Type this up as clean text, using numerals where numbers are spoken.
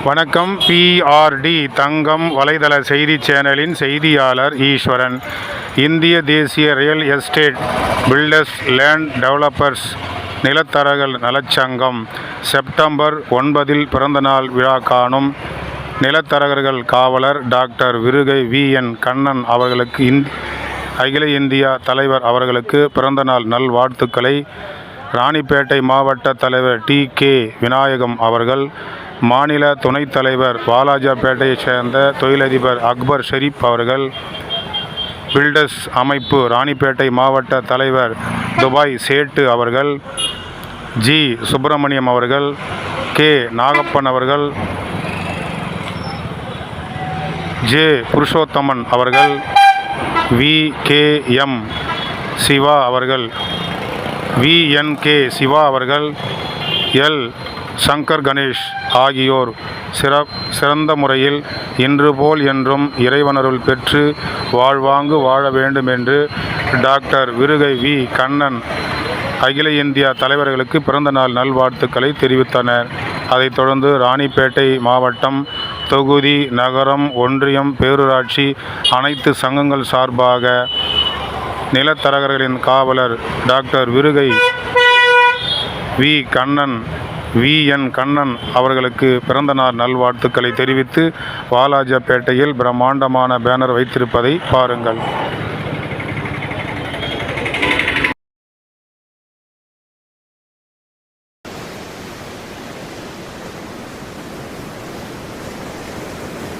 வணக்கம். பிஆர்டி தங்கம் வலைதள செய்தி சேனலின் செய்தியாளர் ஈஸ்வரன். இந்திய தேசிய real estate builders land developers நிலத்தரகர் நலச்சங்கம் செப்டம்பர் 9 பிறந்தநாள் விழா காணும் நிலத்தரகர்கள் காவலர் டாக்டர் விருகை வி.என். கண்ணன் அவர்களுக்கு அகில இந்திய தலைவர் அவர்களுக்கு பிறந்தநாள் நல்வாழ்த்துக்களை ராணிப்பேட்டை மாவட்ட தலைவர் டி.கே. விநாயகம் அவர்கள், மாநில துணைத் தலைவர் வாலாஜாபேட்டையைச் சேர்ந்த தொழிலதிபர் அக்பர் ஷெரீப் அவர்கள், பில்டர்ஸ் அமைப்பு ராணிப்பேட்டை மாவட்ட தலைவர் துபாய் சேட்டு அவர்கள், ஜி. சுப்பிரமணியம் அவர்கள், கே. நாகப்பன் அவர்கள், ஜே. புருஷோத்தமன் அவர்கள், வி.கே.எம். சிவா அவர்கள், வி.என்.கே. சிவா அவர்கள், எல். சங்கர் கணேஷ் ஆகியோர் சிறந்த முறையில் இன்று போல் என்றும் இறைவனருள் பெற்று வாழ்வாங்கு வாழ வேண்டும் என்று டாக்டர் விருகை வி. கண்ணன் அகில இந்திய தலைவர்களுக்கு பிறந்தநாள் நல்வாழ்த்துக்களை தெரிவித்தனர். அதைத் தொடர்ந்து ராணிப்பேட்டை மாவட்டம், தொகுதி, நகரம், ஒன்றியம், பேரூராட்சி அனைத்து சங்கங்கள் சார்பாக நிலத்தரகர்களின் காவலர் டாக்டர் விருகை வி.என். கண்ணன் அவர்களுக்கு பிறந்தநாள் நல்வாழ்த்துக்களை தெரிவித்து வாலாஜாபேட்டையில் பிரம்மாண்டமான பேனர் வைத்திருப்பதை பாருங்கள்.